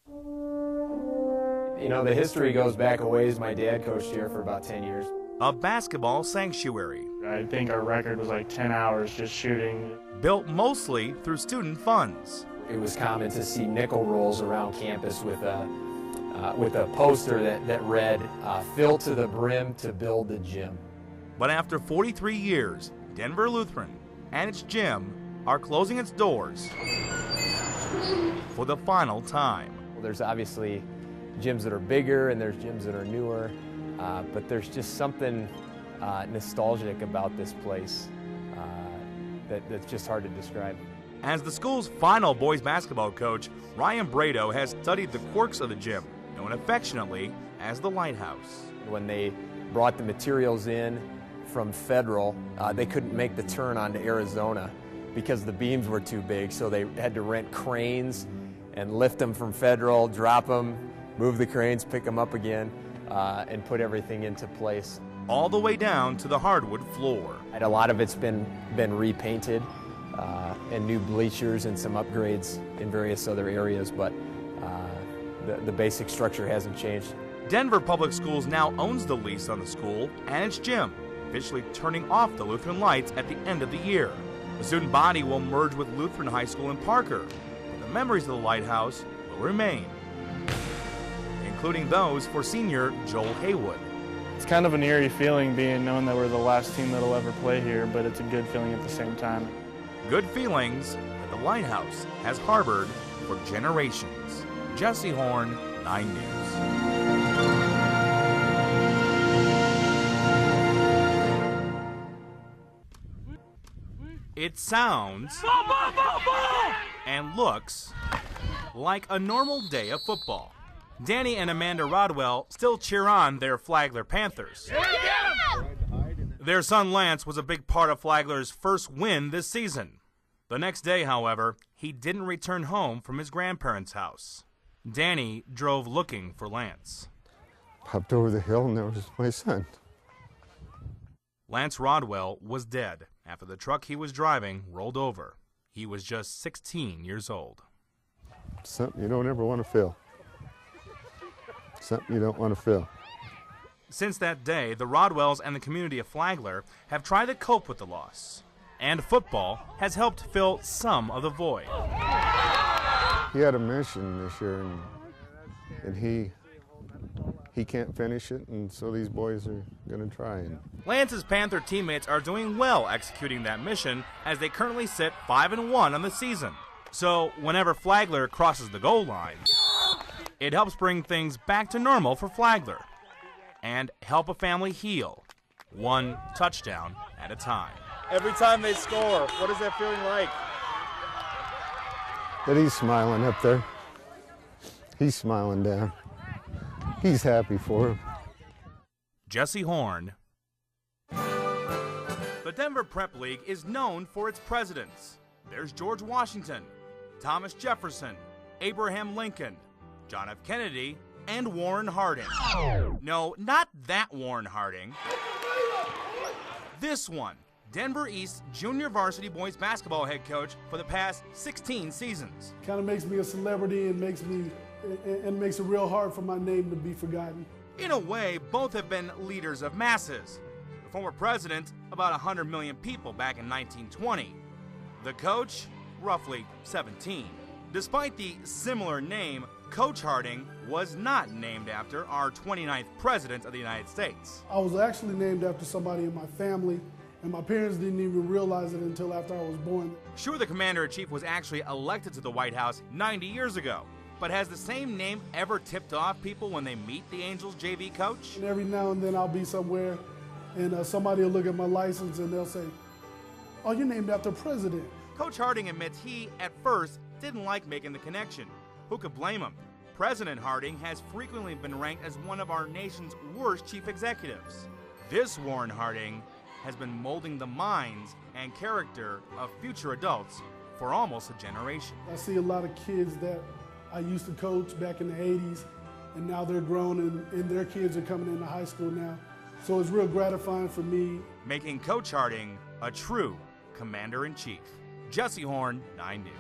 You know, the history goes back a ways. My dad coached here for about 10 years. A basketball sanctuary. I think our record was like 10 hours just shooting. Built mostly through student funds. It was common to see nickel rolls around campus with a poster that read, "Fill to the brim to build the gym." But after 43 years, Denver Lutheran and its gym are closing its doors for the final time. Well, there's obviously gyms that are bigger and there's gyms that are newer, but there's just something nostalgic about this place that's just hard to describe. As the school's final boys basketball coach, Ryan Brado has studied the quirks of the gym, known affectionately as the Lighthouse. When they brought the materials in from Federal, they couldn't make the turn onto Arizona because the beams were too big, so they had to rent cranes and lift them from Federal, drop them, move the cranes, pick them up again, and put everything into place. All the way down to the hardwood floor. And a lot of it's been repainted, and new bleachers and some upgrades in various other areas, but the basic structure hasn't changed. Denver Public Schools now owns the lease on the school and its gym, officially turning off the Lutheran lights at the end of the year. The student body will merge with Lutheran High School in Parker, but the memories of the Lighthouse will remain, including those for senior Joel Haywood. It's kind of an eerie feeling knowing that we're the last team that'll ever play here, but it's a good feeling at the same time. Good feelings that the Lighthouse has harbored for generations. Jesse Horne, 9 News. It sounds and looks like a normal day of football. Danny and Amanda Rodwell still cheer on their Flagler Panthers. Their son Lance was a big part of Flagler's first win this season. The next day, however, he didn't return home from his grandparents' house. Danny drove looking for Lance. Popped over the hill and there was my son. Lance Rodwell was dead after the truck he was driving rolled over. He was just 16 years old. Something you don't ever want to feel. Something you don't want to feel. Since that day, the Rodwells and the community of Flagler have tried to cope with the loss. And football has helped fill some of the void. He had a mission this year, and he can't finish it, and so these boys are going to try. Lance's Panther teammates are doing well executing that mission as they currently sit 5-1 on the season. So whenever Flagler crosses the goal line, it helps bring things back to normal for Flagler and help a family heal, one touchdown at a time. Every time they score, what is that feeling like? But he's smiling up there. He's smiling down. He's happy for him. Jesse Horne. The Denver Prep League is known for its presidents. There's George Washington, Thomas Jefferson, Abraham Lincoln, John F. Kennedy, and Warren Harding. No, not that Warren Harding. This one, Denver East junior varsity boys basketball head coach for the past 16 seasons. Kind of makes me a celebrity and makes it real hard for my name to be forgotten. In a way, both have been leaders of masses. The former president, about 100 million people back in 1920. The coach, roughly 17. Despite the similar name, Coach Harding was not named after our 29th president of the United States. I was actually named after somebody in my family, and my parents didn't even realize it until after I was born. Sure, the commander-in-chief was actually elected to the White House 90 years ago, but has the same name ever tipped off people when they meet the Angels JV coach? And every now and then I'll be somewhere, and somebody will look at my license and they'll say, "Oh, you're named after a president." Coach Harding admits he, at first, didn't like making the connection. Who could blame him? President Harding has frequently been ranked as one of our nation's worst chief executives. This Warren Harding has been molding the minds and character of future adults for almost a generation. I see a lot of kids that I used to coach back in the 80s, and now they're grown and their kids are coming into high school now. So it's real gratifying for me. Making Coach Harding a true commander-in-chief. Jesse Horne, 9 News.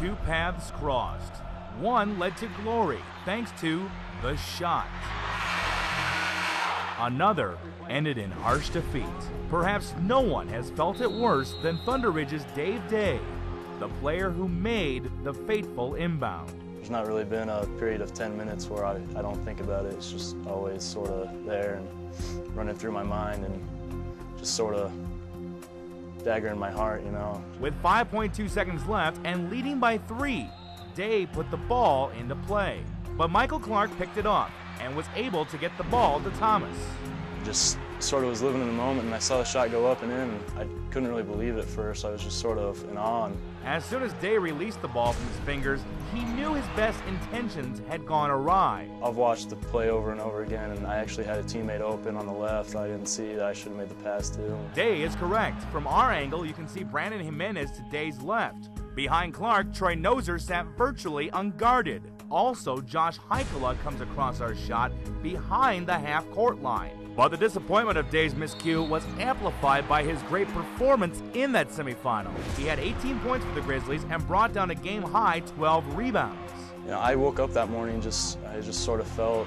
two paths crossed. One led to glory thanks to the shot. Another ended in harsh defeat. Perhaps no one has felt it worse than Thunder Ridge's Dave Day, the player who made the fateful inbound. There's not really been a period of 10 minutes where I don't think about it. It's just always sort of there and running through my mind and just sort of dagger in my heart, you know. With 5.2 seconds left and leading by 3, Day put the ball into play. But Michael Clark picked it off and was able to get the ball to Thomas. Just sort of was living in the moment, and I saw the shot go up and in, and I couldn't really believe it at first. I was just sort of in awe. As soon as Day released the ball from his fingers, he knew his best intentions had gone awry. I've watched the play over and over again, and I actually had a teammate open on the left. I didn't see that I should have made the pass to. Day is correct. From our angle, you can see Brandon Jimenez to Day's left. Behind Clark, Troy Noser sat virtually unguarded. Also, Josh Heikala comes across our shot behind the half-court line. But the disappointment of Day's miscue was amplified by his great performance in that semifinal. He had 18 points for the Grizzlies and brought down a game-high 12 rebounds. You know, I woke up that morning I just sort of felt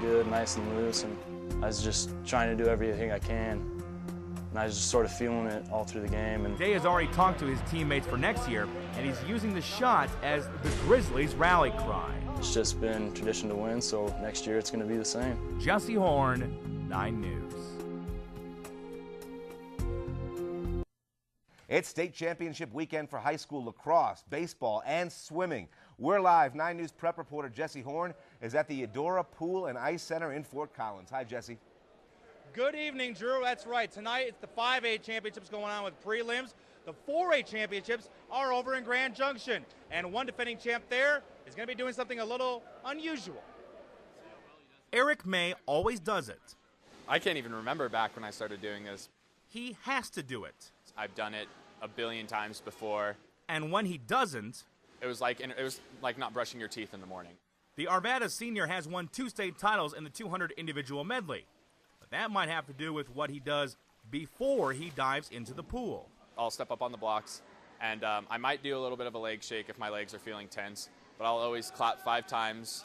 good, nice and loose, and I was just trying to do everything I can. And I was just sort of feeling it all through the game. And Day has already talked to his teammates for next year, and he's using the shot as the Grizzlies' rally cry. It's just been tradition to win, so next year it's going to be the same. Jesse Horne, 9 News. It's state championship weekend for high school lacrosse, baseball, and swimming. We're live. 9 News prep reporter Jesse Horne is at the Eudora Pool and Ice Center in Fort Collins. Hi, Jesse. Good evening, Drew. That's right. Tonight it's the 5A championships going on with prelims. The 4A championships are over in Grand Junction. And one defending champ there is going to be doing something a little unusual. Eric May always does it. I can't even remember back when I started doing this. He has to do it. I've done it a billion times before. And when he doesn't, it was like not brushing your teeth in the morning. The Arvada senior has won 2 state titles in the 200 individual medley. But that might have to do with what he does before he dives into the pool. I'll step up on the blocks, and I might do a little bit of a leg shake if my legs are feeling tense, but I'll always clap 5 times,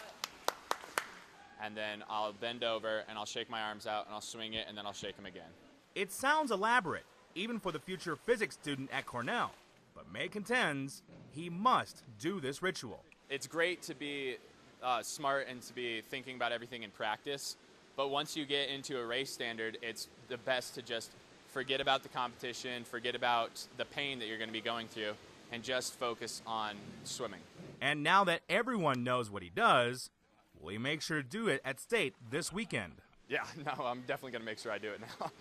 and then I'll bend over, and I'll shake my arms out, and I'll swing it, and then I'll shake them again. It sounds elaborate, even for the future physics student at Cornell, but May contends he must do this ritual. It's great to be smart and to be thinking about everything in practice, but once you get into a race standard, it's the best to just forget about the competition, forget about the pain that you're going to be going through, and just focus on swimming. And now that everyone knows what he does, will he make sure to do it at state this weekend? Yeah, no, I'm definitely going to make sure I do it now.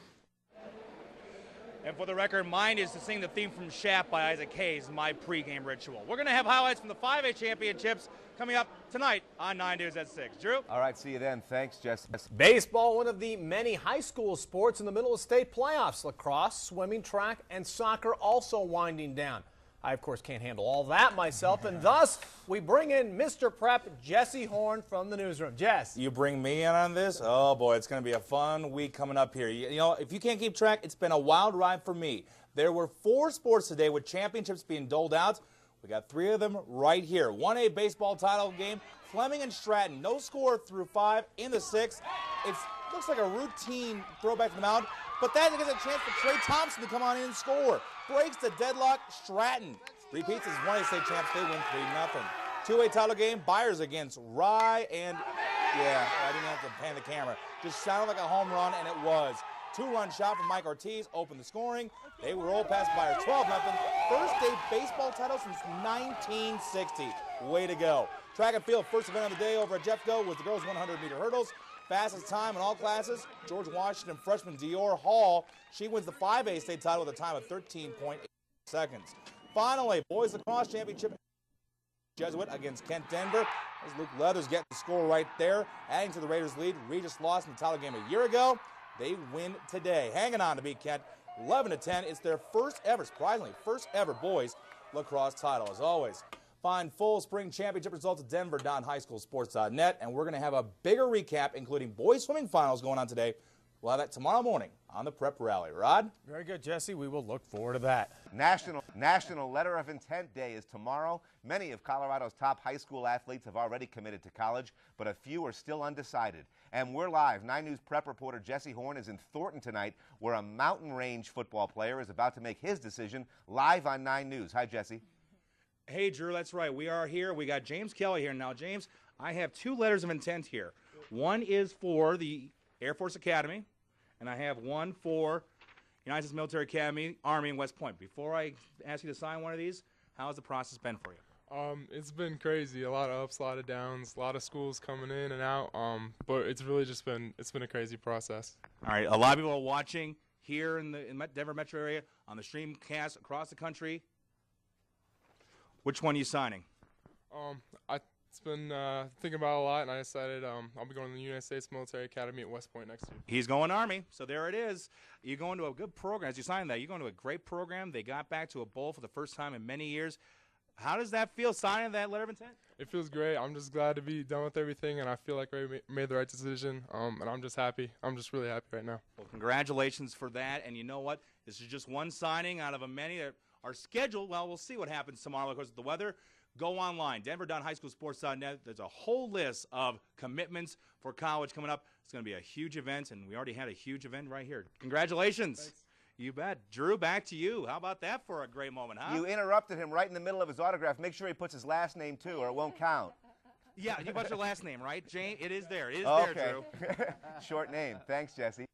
And for the record, mine is to sing the theme from Shaft by Isaac Hayes, my pregame ritual. We're going to have highlights from the 5A championships coming up tonight on 9 News at 6. Drew? All right, see you then. Thanks, Jesse. Baseball, one of the many high school sports in the middle of state playoffs. Lacrosse, swimming, track, and soccer also winding down. I, of course, can't handle all that myself, and thus we bring in Mr. Prep, Jesse Horne from the newsroom. Jess. You bring me in on this? Oh, boy, it's going to be a fun week coming up here. You know, if you can't keep track, it's been a wild ride for me. There were 4 sports today with championships being doled out. We got 3 of them right here. 1A baseball title game, Fleming and Stratton. No score through 5 in the 6th. It looks like a routine throwback to the mound, but that gives a chance for Trey Thompson to come on in and score. Breaks the deadlock, Stratton repeats as 1A state champs. They win 3-0. 2A title game, Byers against Rye, and yeah, I didn't have to pan the camera. Just sounded like a home run, and it was. 2-run shot from Mike Ortiz opened the scoring. They were rolled past Byers 12-0. First state baseball title since 1960. Way to go. Track and field, first event of the day over at Jeffco was the girls' 100-meter hurdles. Fastest time in all classes, George Washington freshman Dior Hall. She wins the 5A state title with a time of 13.8 seconds. Finally, boys lacrosse championship, Jesuit against Kent Denver. As Luke Leathers getting the score right there, adding to the Raiders' lead. Regis lost in the title game a year ago. They win today, hanging on to beat Kent 11-10. It's their first ever, surprisingly, first ever boys lacrosse title. As always, find full spring championship results at denver.highschoolsports.net, and we're going to have a bigger recap, including boys swimming finals going on today, We'll have that tomorrow morning on the Prep Rally. Rod? Very good, Jesse. We will look forward to that. National Letter of Intent Day is tomorrow. Many of Colorado's top high school athletes have already committed to college, but a few are still undecided. And we're live. 9 News Prep reporter Jesse Horne is in Thornton tonight, where a mountain range football player is about to make his decision live on 9 News. Hi, Jesse. Hey, Drew, that's right. We are here. We got James Kelly here. Now, James, I have 2 letters of intent here. One is for the Air Force Academy, and I have one for United States Military Academy, Army, and West Point. Before I ask you to sign one of these, how has the process been for you? It's been crazy. A lot of ups, a lot of downs, a lot of schools coming in and out. But it's really just been a crazy process. All right, a lot of people are watching here in the Denver metro area on the streamcast across the country. Which one are you signing? It's been thinking about it a lot, and I decided I'll be going to the United States Military Academy at West Point next year. He's going Army, so there it is. You're going to a good program. As you sign that, you're going to a great program. They got back to a bowl for the first time in many years. How does that feel, signing that letter of intent? It feels great. I'm just glad to be done with everything, and I feel like I made the right decision, and I'm just happy. I'm just really happy right now. Well, congratulations for that, and you know what? This is just one signing out of a many that are scheduled. Well, we'll see what happens tomorrow because of the weather. Go online, denver.highschoolsports.net. There's a whole list of commitments for college coming up. It's going to be a huge event, and we already had a huge event right here. Congratulations. Thanks. You bet. Drew, back to you. How about that for a great moment, huh? You interrupted him right in the middle of his autograph. Make sure he puts his last name, too, or it won't count. Yeah, you put your last name, right, Jane? It is there. It is there, Drew. Short name. Thanks, Jesse.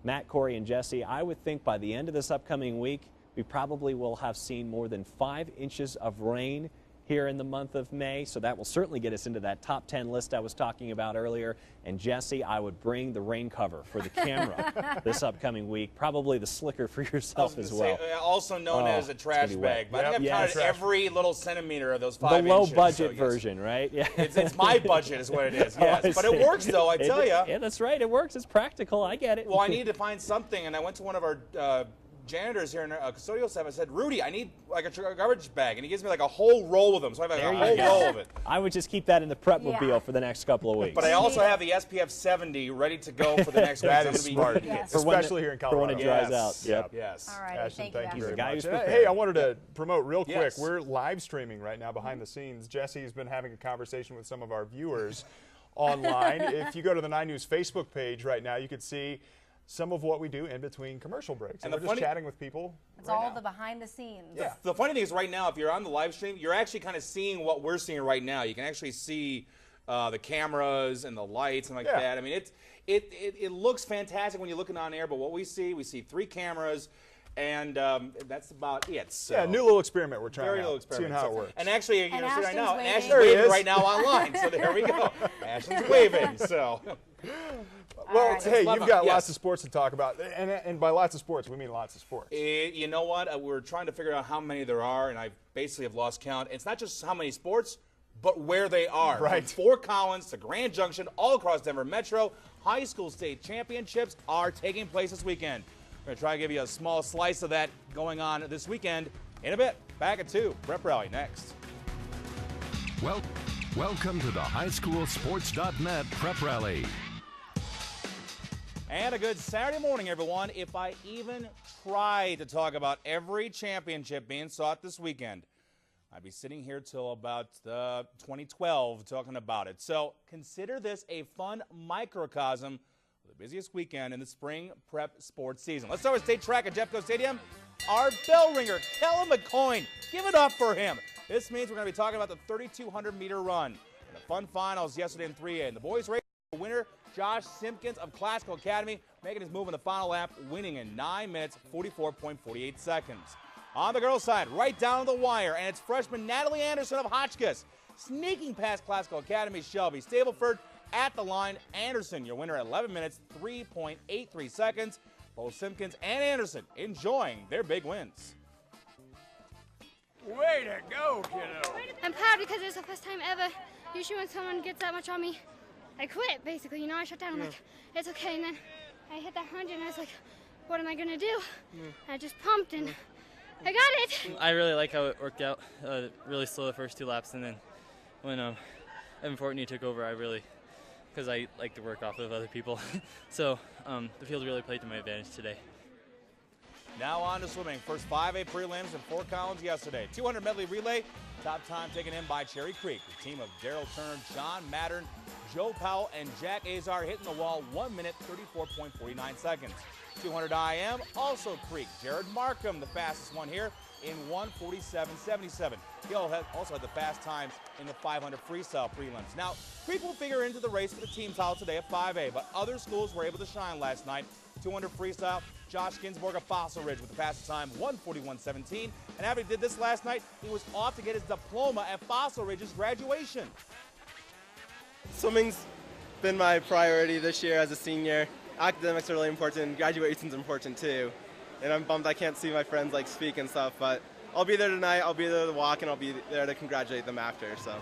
Matt, Corey, and Jesse, I would think by the end of this upcoming week, we probably will have seen more than 5 inches of rain here in the month of May, so that will certainly get us into that top 10 list I was talking about earlier. And Jesse, I would bring the rain cover for the camera this upcoming week, probably the slicker for yourself as well. Also known as a trash bag. But I think I've counted every little centimeter of those 5 inches. The low-budget version, right? Yeah. It's my budget is what it is, yes. But it works, though, I tell you. Yeah, that's right. It works. It's practical. I get it. Well, I needed to find something, and I went to one of our janitors here in our custodial staff. I said, Rudy, I need like a garbage bag, and he gives me like a whole roll of them, so I have like a whole roll of it. I would just keep that in the prep-mobile for the next couple of weeks. But I also have the SPF 70 ready to go for the next week. That is smart, especially here in Colorado. For when it dries out. Yep. Yes. All right. Ashton, thank you very much. And, hey, I wanted to promote real quick. We're live streaming right now behind the scenes. Jesse's been having a conversation with some of our viewers online. If you go to the 9 News Facebook page right now, you could see some of what we do in between commercial breaks. And we're just chatting with people. It's all the behind the scenes. Yeah. The funny thing is right now, if you're on the live stream, you're actually kind of seeing what we're seeing right now. You can actually see the cameras and the lights and that. I mean, it looks fantastic when you're looking on air, but what we see 3 cameras, and that's about it. So. Yeah, new little experiment we're trying little experiment. Seeing how it works. And actually, you know, see right now, waving. Ashton's waving right now online. So there we go. Ashton's waving. So. Well, hey, you've got lots of sports to talk about, and by lots of sports, we mean lots of sports. You know what? We're trying to figure out how many there are, and I basically have lost count. It's not just how many sports, but where they are. Right. From Fort Collins to Grand Junction, all across Denver Metro, high school state championships are taking place this weekend. We're going to try to give you a small slice of that going on this weekend in a bit. Back at 2. Prep Rally next. Welcome to the highschoolsports.net Prep Rally. And a good Saturday morning, everyone. If I even try to talk about every championship being sought this weekend, I'd be sitting here till about 2012 talking about it. So consider this a fun microcosm of the busiest weekend in the spring prep sports season. Let's start with state track at Jeffco Stadium. Our bell ringer, Kellen McCoy. Give it up for him. This means we're going to be talking about the 3,200-meter run. And the fun finals yesterday in 3A. And the boys race, the winner, Josh Simpkins of Classical Academy, making his move in the final lap, winning in 9 minutes, 44.48 seconds. On the girls' side, right down the wire, and it's freshman Natalie Anderson of Hotchkiss, sneaking past Classical Academy's Shelby Stableford at the line. Anderson, your winner at 11 minutes, 3.83 seconds. Both Simpkins and Anderson enjoying their big wins. Way to go, kiddo. I'm proud because it's the first time ever. Usually when someone gets that much on me, I quit, basically. You know, I shut down. I'm like, it's okay. And then I hit that 100, and I was like, what am I going to do? I just pumped, and I got it. I really like how it worked out. Really slow the first 2 laps, and then when Evan Fortney took over, I really because I like to work off of other people. So the field really played to my advantage today. Now on to swimming. First 5A prelims and 4 columns yesterday. 200 medley relay. Top time taken in by Cherry Creek. The team of Daryl Turner, John Mattern, Joe Powell, and Jack Azar hitting the wall 1 minute, 34.49 seconds. 200 IM, also Creek. Jared Markham, the fastest one here, in 1:47.77. He also had the fast times in the 500 freestyle prelims. Now, Creek will figure into the race for the team title today at 5A, but other schools were able to shine last night. 200 freestyle, Josh Ginsburg of Fossil Ridge with the fastest time, 1:41.17. And after he did this last night, he was off to get his diploma at Fossil Ridge's graduation. Swimming's been my priority this year as a senior. Academics are really important. Graduation's important too. And I'm bummed I can't see my friends like speak and stuff, but I'll be there tonight. I'll be there to walk, and I'll be there to congratulate them after. So,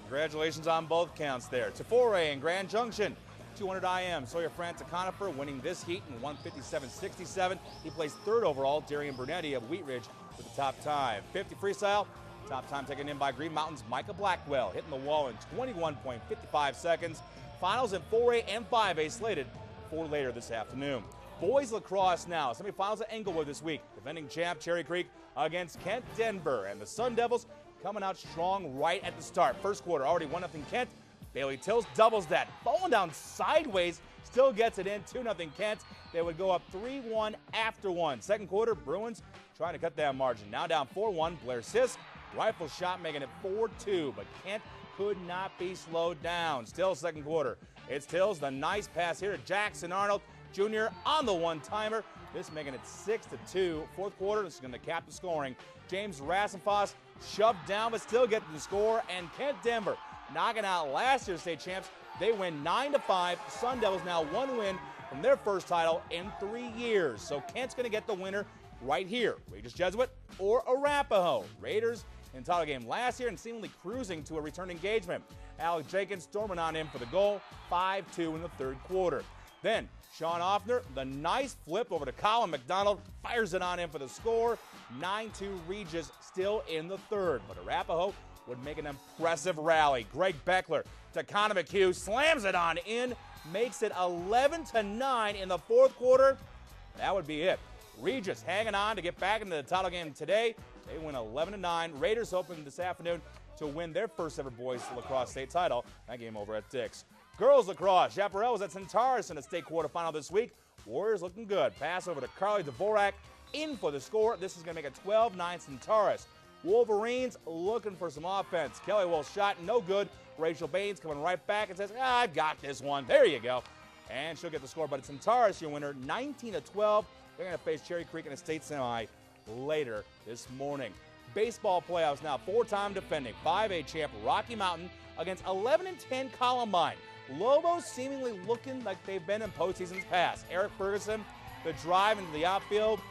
congratulations on both counts there. To 4A in Grand Junction. 200 IM, Sawyer France of Conifer winning this heat in 1:57.67. He placed third overall. Darian Brunetti of Wheat Ridge with the top time. 50 freestyle, top time taken in by Green Mountain's Micah Blackwell, hitting the wall in 21.55 seconds. Finals in 4A and 5A slated for later this afternoon. Boys lacrosse now. Semifinals at Englewood this week. Defending champ Cherry Creek against Kent Denver. And the Sun Devils coming out strong right at the start. First quarter, already 1-0 Kent. Bailey Tills doubles that. Falling down sideways, still gets it in. 2-0 Kent. They would go up 3-1 after one. Second quarter, Bruins trying to cut that margin. Now down 4-1. Blair Sisk, rifle shot making it 4-2. But Kent could not be slowed down. Still second quarter. It's Tills, the nice pass here to Jackson Arnold Jr. on the one-timer. This making it 6-2. Fourth quarter, this is going to cap the scoring. James Rassenfoss shoved down, but still getting the score. And Kent Denver knocking out last year's state champs. They win 9-5. Sun Devils now 1 win from their first title in 3 years. So Kent's going to get the winner right here. Regis Jesuit or Arapahoe. Raiders in title game last year and seemingly cruising to a return engagement. Alec Jenkins storming on in for the goal. 5-2 in the third quarter. Then Sean Offner, the nice flip over to Colin McDonald, fires it on in for the score. 9-2 Regis still in the third. But Arapahoe would make an impressive rally. Greg Beckler to Connor McHugh, slams it on in, makes it 11-9 in the fourth quarter. That would be it. Regis hanging on to get back into the title game today. They win 11-9. Raiders hoping this afternoon to win their first ever boys lacrosse state title. That game over at Dick's. Girls lacrosse, Chaparral was at Centaurus in a state quarterfinal this week. Warriors looking good. Pass over to Carly Dvorak in for the score. This is going to make it 12-9 Centaurus. Wolverines looking for some offense. Kelly Wolf's shot, no good. Rachel Baines coming right back and says, I've got this one. There you go. And she'll get the score, but it's Centaurus, your winner, 19-12. They're going to face Cherry Creek in a state semi later this morning. Baseball playoffs now, 4-time defending 5A champ Rocky Mountain against 11-10 Columbine. Lobos seemingly looking like they've been in postseasons past. Eric Ferguson, the drive into the outfield,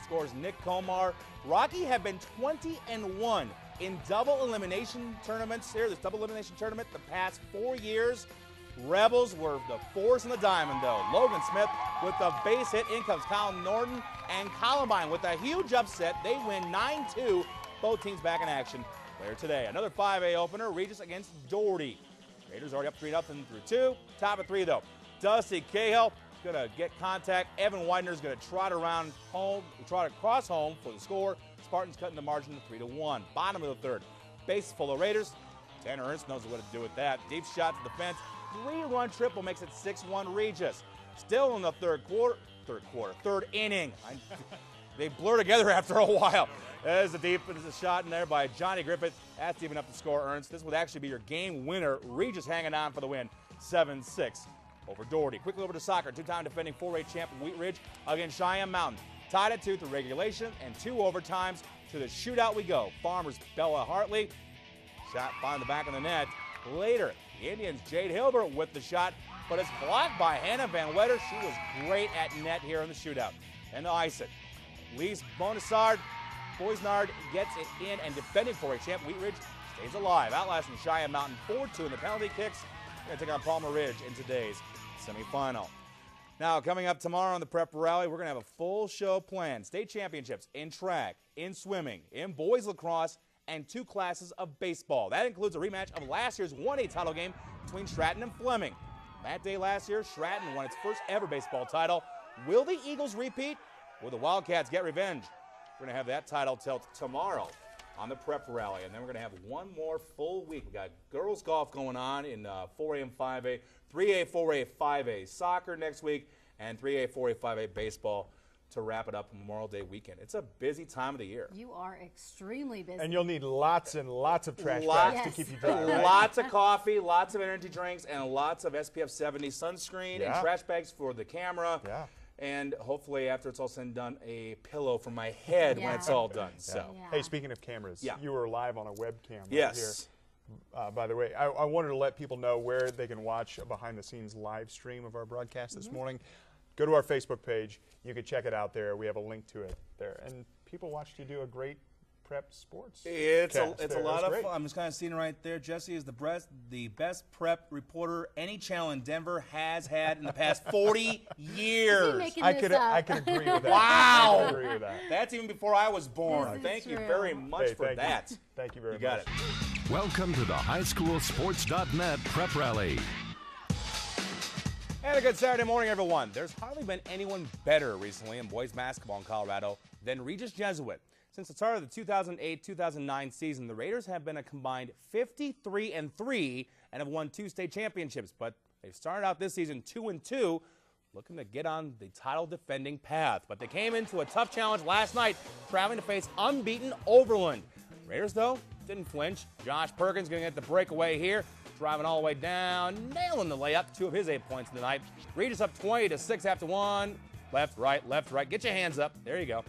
scores Nick Komar. Rocky have been 20-1 in double elimination tournaments here, this double elimination tournament, the past 4 years. Rebels were the force in the diamond, though. Logan Smith with the base hit. In comes Colin Norton, and Columbine with a huge upset. They win 9-2. Both teams back in action later today. Another 5A opener, Regis against Doherty. Raiders already up 3-0 through 2. Top of 3, though. Dusty Cahill is going to get contact. Evan Widener is going to trot around home, trot across home for the score. Spartans cutting the margin to 3-1. Bottom of the third. Base full of Raiders. Tanner Ernst knows what to do with that. Deep shot to the fence. 3-run triple makes it 6-1 Regis. Still in the third inning. They blur together after a while. There's a deep shot in there by Johnny Griffith. That's even up the score, Ernst. This would actually be your game winner. Regis hanging on for the win, 7-6 over Doherty. Quickly over to soccer. 2-time defending 4A champ Wheat Ridge against Cheyenne Mountain. Tied at 2 through regulation and 2 overtimes. To the shootout we go. Farmers Bella Hartley. Shot behind the back of the net. Later, the Indians' Jade Hilbert with the shot, but it's blocked by Hannah Van Wetter. She was great at net here in the shootout. And to ice it, Lise Boisnard gets it in, and defending 4A champ Wheat Ridge stays alive, outlasting Cheyenne Mountain 4-2 in the penalty kicks. They're going to take on Palmer Ridge in today's semifinal. Now, coming up tomorrow on the Prep Rally, we're going to have a full show planned. State championships in track, in swimming, in boys lacrosse, and 2 classes of baseball. That includes a rematch of last year's 1A title game between Stratton and Fleming. That day last year, Stratton won its first ever baseball title. Will the Eagles repeat? Will the Wildcats get revenge? We're going to have that title till tomorrow on the prep rally, and then we're going to have one more full week. We got girls golf going on in 4A and 5A, 3A, 4A, 5A soccer next week, and 3A, 4A, 5A baseball to wrap it up Memorial Day weekend. It's a busy time of the year. You are extremely busy. And you'll need lots and lots of trash bags to keep you dry. Right? Lots of coffee, lots of energy drinks, and lots of SPF 70 sunscreen and trash bags for the camera. Yeah. And hopefully, after it's all said and done, a pillow for my head when it's all done. So, hey, speaking of cameras, you were live on a webcam yes. right here. By the way, I wanted to let people know where they can watch a behind-the-scenes live stream of our broadcast this morning. Go to our Facebook page. You can check it out there. We have a link to it there. And people watched you do a great prep sports. It's a lot of fun. I'm just kind of seeing it right there. Jesse is the best prep reporter any channel in Denver has had in the past 40 years. I could agree with that. Wow. I could agree with that. That's even before I was born. Thank you very much for that. Thank you very much. You got it. Welcome to the highschoolsports.net prep rally. And a good Saturday morning, everyone. There's hardly been anyone better recently in boys basketball in Colorado than Regis Jesuit. Since the start of the 2008-2009 season, the Raiders have been a combined 53-3 and have won 2 state championships. But they've started out this season 2-2, looking to get on the title-defending path. But they came into a tough challenge last night, traveling to face unbeaten Overland. Raiders, though, didn't flinch. Josh Perkins going to get the breakaway here, driving all the way down, nailing the layup, 2 of his 8 points tonight. Regis up 20-6 after 1. Left, right. Get your hands up. There you go.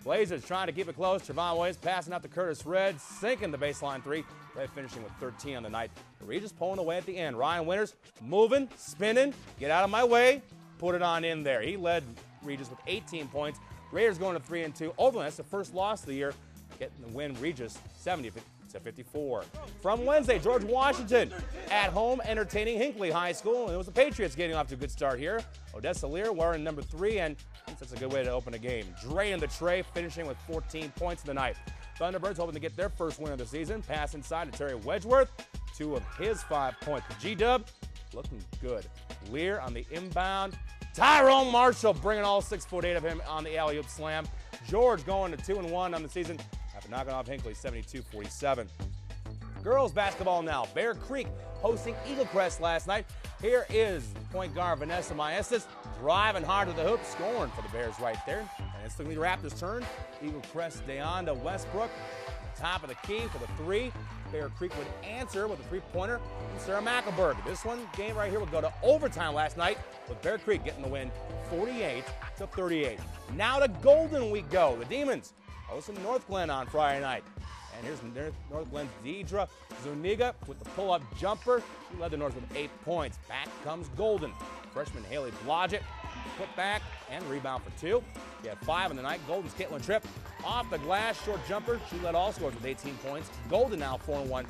Blazers trying to keep it close. Trevon Williams passing out to Curtis Red, sinking the baseline 3. Red finishing with 13 on the night. Regis pulling away at the end. Ryan Winters moving, spinning. Get out of my way. Put it on in there. He led Regis with 18 points. Raiders going to 3-2. Overland, that's the first loss of the year. Getting the win, Regis 70-54. From Wednesday, George Washington at home entertaining Hinckley High School. And it was the Patriots getting off to a good start here. Odessa Lear wearing number 3, and that's a good way to open a game. Dre in the tray, finishing with 14 points in the night. Thunderbirds hoping to get their first win of the season. Pass inside to Terry Wedgeworth, 2 of his 5 points. G-Dub looking good. Lear on the inbound. Tyrone Marshall bringing all 6'8" of him on the alley-oop slam. George going to 2-1 on the season after knocking off Hinckley 72-47. Girls basketball now. Bear Creek hosting Eagle Crest last night. Here is point guard Vanessa Maestas driving hard to the hoop, scoring for the Bears right there. And it's the Raptors' turn. Eagle Crest Deonda Westbrook, top of the key for the 3. Bear Creek would answer with a 3-pointer from Sarah McElberg. This game right here would go to overtime last night with Bear Creek getting the win 48-38. Now to Golden Week go. The Demons hosting North Glen on Friday night. And here's North Glen's Deidre Zuniga with the pull-up jumper. She led the North with 8 points. Back comes Golden. Freshman Haley Blodgett put back and rebound for 2. She had 5 in the night. Golden's Caitlin Tripp off the glass, short jumper. She led all scores with 18 points. Golden now 4-1.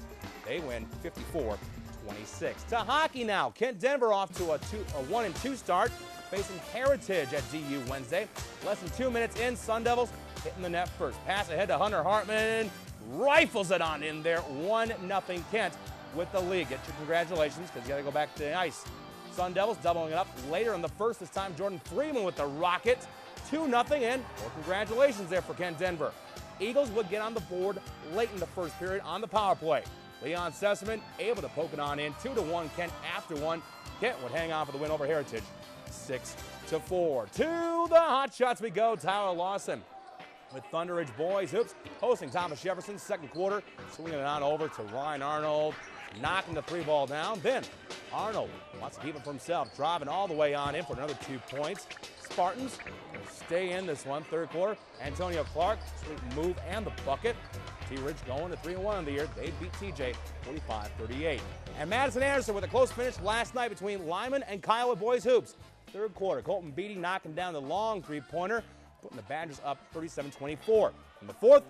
They win 54-26. To hockey now. Kent Denver off to a 1-2 start, facing Heritage at DU Wednesday. Less than 2 minutes in, Sun Devils hitting the net first. Pass ahead to Hunter Hartman. Rifles it on in there. 1-0 Kent with the lead. Get your congratulations because you got to go back to the ice. Sun Devils doubling it up later in the first. This time Jordan Freeman with the rocket. 2-0 and more congratulations there for Kent Denver. Eagles would get on the board late in the first period on the power play. Leon Sessamon able to poke it on in. 2-1 Kent after 1. Kent would hang on for the win over Heritage. 6-4. To the hot shots we go. Tyler Lawson with Thunder Ridge boys hoops hosting Thomas Jefferson. Second quarter, swinging it on over to Ryan Arnold, knocking the 3 ball down. Then Arnold wants to keep it for himself, driving all the way on in for another 2 points. Spartans will stay in this one. Third quarter, Antonio Clark, sweet move and the bucket. T-Ridge going to 3-1 on the year. They beat TJ 45-38. And Madison Anderson with a close finish last night between Lyman and Kiowa boys hoops. Third quarter, Colton Beatty knocking down the long 3-pointer, putting the Badgers up 37-24. In the fourth,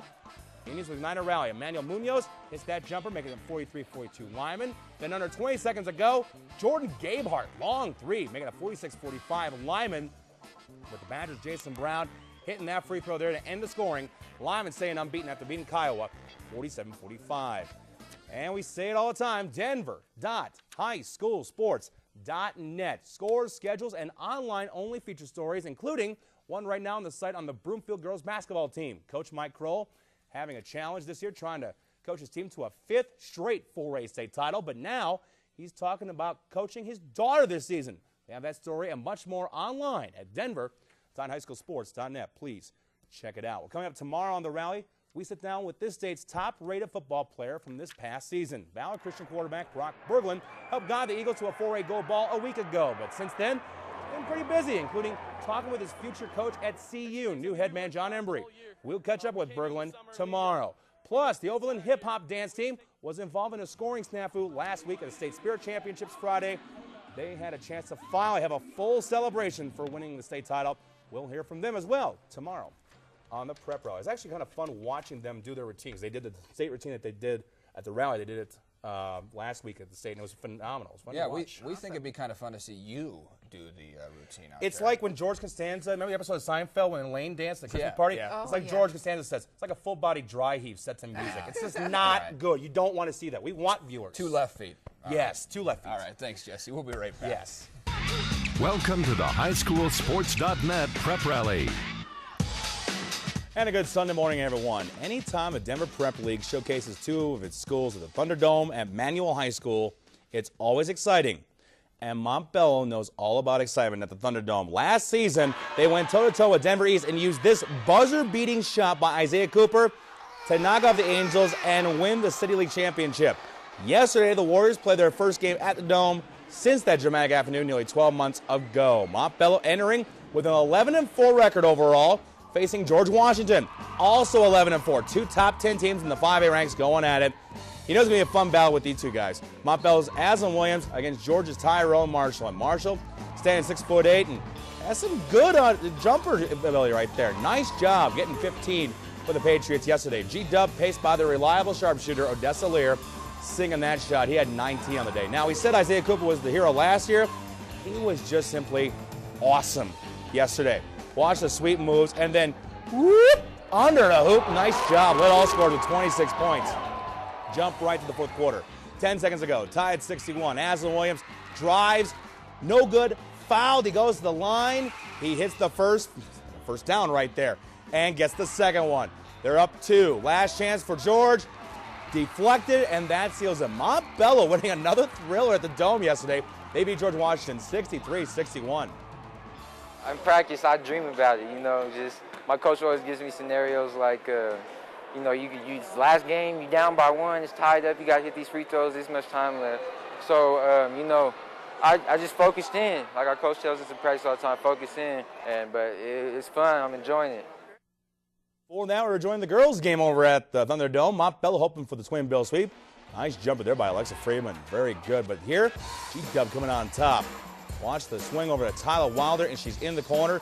Indians with a 9 rally. Emmanuel Munoz hits that jumper, making it 43-42 Lyman. Then under 20 seconds ago, Jordan Gabehart, long 3, making it 46-45 Lyman. With the Badgers, Jason Brown hitting that free throw there to end the scoring. Lyman staying unbeaten after beating Kiowa 47-45. And we say it all the time, denver.highschoolsports.net. Scores, schedules, and online-only feature stories, including one right now on the site on the Broomfield girls basketball team. Coach Mike Kroll having a challenge this year, trying to coach his team to a 5th straight 4A state title, but now he's talking about coaching his daughter this season. We have that story and much more online at denver.highschoolsports.net. Please check it out. Well, coming up tomorrow on The Rally, we sit down with this state's top-rated football player from this past season. Valor Christian quarterback Brock Berglund helped guide the Eagles to a 4A gold ball a week ago, but since then, he's been pretty busy, including talking with his future coach at CU, new head man John Embry. We'll catch up with Berglund tomorrow. Plus, the Overland hip-hop dance team was involved in a scoring snafu last week at the State Spirit Championships Friday. They had a chance to finally have a full celebration for winning the state title. We'll hear from them as well tomorrow on the prep rally. It's actually kind of fun watching them do their routines. They did the state routine that they did at the rally. They did it last week at the state, and it was phenomenal. It was fun to watch. we think it'd be kind of fun to see you do the routine out It's there. like when George Costanza, remember the episode of Seinfeld when Elaine danced at the Christmas party? Yeah. It's like George Costanza says, it's like a full-body dry heave set to music. It's just not good. You don't want to see that. We want viewers. 2 left feet. Yes, 2 left feet. All right, thanks, Jesse. We'll be right back. Yes. Welcome to the highschoolsports.net prep rally. And a good Sunday morning, everyone. Anytime a Denver Prep League showcases 2 of its schools at the Thunderdome and Manual High School, it's always exciting. And Montbello knows all about excitement at the Thunderdome. Last season, they went toe-to-toe with Denver East and used this buzzer-beating shot by Isaiah Cooper to knock off the Angels and win the City League Championship. Yesterday, the Warriors played their first game at the Dome since that dramatic afternoon nearly 12 months ago. Montbello entering with an 11-4 record overall, facing George Washington, also 11-4. 2 top 10 teams in the 5A ranks going at it. You know it's going to be a fun battle with these 2 guys. Montbello's Aslan Williams against George's Tyrone Marshall. And Marshall standing 6'8" and has some good jumper ability right there. Nice job getting 15 for the Patriots yesterday. G-Dub paced by the reliable sharpshooter Odessa Lear, singing that shot. He had 19 on the day. Now, we said Isaiah Cooper was the hero last year. He was just simply awesome yesterday. Watch the sweep moves, and then whoop, under the hoop. Nice job. Led all scores with 26 points. Jump right to the 4th quarter. 10 seconds ago, tied 61. Aslan Williams drives, no good, fouled. He goes to the line. He hits the first down right there and gets the second one. They're up 2. Last chance for George. Deflected, and that seals it. Montbello winning another thriller at the Dome yesterday. They beat George Washington 63-61. In practice, I dream about it, just my coach always gives me scenarios like, you last game, you down by 1, it's tied up, you got to hit these free throws, this much time left. So, I just focused in. Like our coach tells us in practice all the time, focus in. But it's fun, I'm enjoying it. Well, now we're enjoying the girls' game over at the Thunderdome. Montbello hoping for the twin bill sweep. Nice jumper there by Alexa Freeman. Very good. But here, G-Dub coming on top. Watch the swing over to Tyler Wilder, and she's in the corner.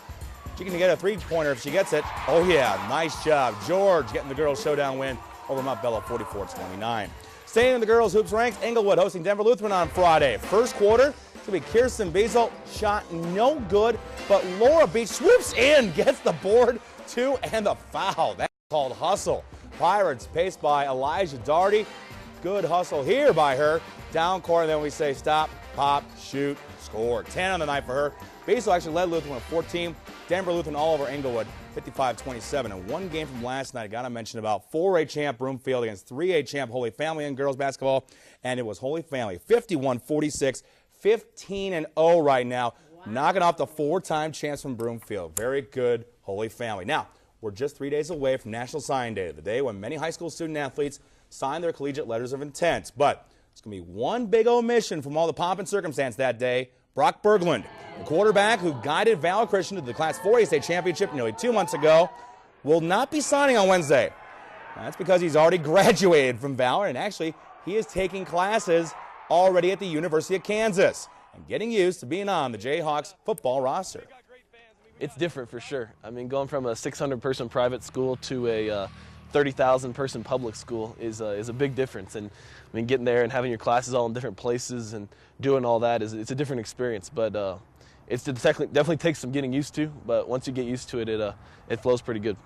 She can get a 3-pointer if she gets it. Oh, yeah, nice job. George getting the girls' showdown win over Montbello 44-29. Staying in the girls' hoops ranks, Englewood hosting Denver Lutheran on Friday. First quarter, it's going to be Kirsten Beazle. Shot no good, but Laura Beach swoops in, gets the board, 2, and the foul. That's called hustle. Pirates paced by Elijah Daugherty. Good hustle here by her. Down court, and then we say stop, pop, shoot, score. 10 on the night for her. Beazle actually led Lutheran with 14. Denver Lutheran all over Englewood, 55-27. And one game from last night, I got to mention about 4A champ Broomfield against 3A champ Holy Family in girls basketball. And it was Holy Family, 51-46, 15-0 right now. Wow. Knocking off the 4-time champs from Broomfield. Very good Holy Family. Now, we're just 3 days away from National Signing Day, the day when many high school student athletes sign their collegiate letters of intent. But there's going to be one big omission from all the pomp and circumstance that day. Brock Berglund, the quarterback who guided Valor Christian to the Class 4A state championship nearly 2 months ago, will not be signing on Wednesday. That's because he's already graduated from Valor, and actually he is taking classes already at the University of Kansas and getting used to being on the Jayhawks football roster. It's different for sure. I mean, going from a 600-person private school to a 30,000-person public school is a big difference. And I mean, getting there and having your classes all in different places and doing all that it's a different experience. But It's definitely takes some getting used to, but once you get used to it, it flows pretty good.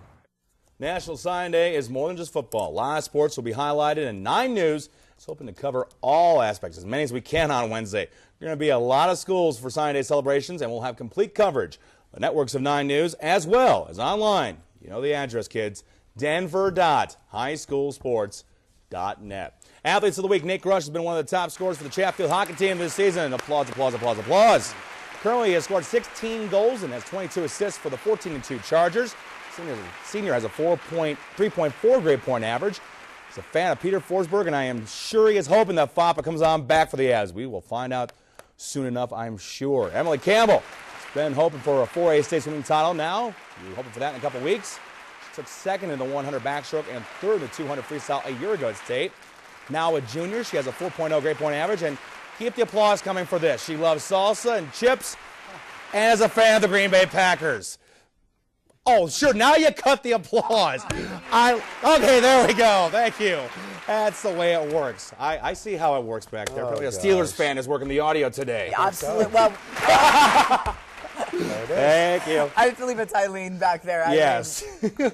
National Sign Day is more than just football. Live sports will be highlighted, and 9 News is hoping to cover all aspects, as many as we can on Wednesday. There are going to be a lot of schools for Sign Day celebrations, and we'll have complete coverage on the networks of 9 News as well as online. You know the address, kids, denver.highschoolsports.net. Athletes of the week, Nate Grush has been one of the top scorers for the Chatfield hockey team this season. Applause, applause, applause, applause. Currently, he has scored 16 goals and has 22 assists for the 14-2 Chargers. Senior has a 3.4 grade point average. He's a fan of Peter Forsberg, and I am sure he is hoping that Fapa comes on back for the Avs. We will find out soon enough, I'm sure. Emily Campbell has been hoping for a 4A state swimming title now. We're hoping for that in a couple weeks. She took second in the 100 backstroke and third in the 200 freestyle a year ago at state. Now a junior, she has a 4.0 grade point average, and keep the applause coming for this. She loves salsa and chips, and is a fan of the Green Bay Packers. Oh, sure, now you cut the applause. Okay, there we go. Thank you. That's the way it works. I see how it works back there. Probably a Steelers fan is working the audio today. Absolutely. Well, thank you. I have to leave it to Eileen back there. Yes.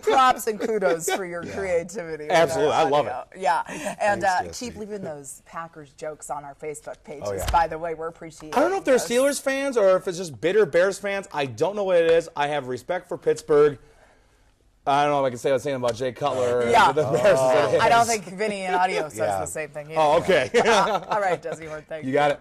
Props and kudos for your creativity. Absolutely. I love it. Yeah. And Thanks, keep leaving those Packers jokes on our Facebook pages. Oh, yeah. By the way, we're appreciating I don't know if they're those. Steelers fans or if it's just bitter Bears fans. I don't know what it is. I have respect for Pittsburgh. I don't know if I can say the same about Jay Cutler. Yeah. The Bears as it is. I don't think Vinny in audio says the same thing either. Oh, okay. All right, Jesse Horne, thank you. You got it.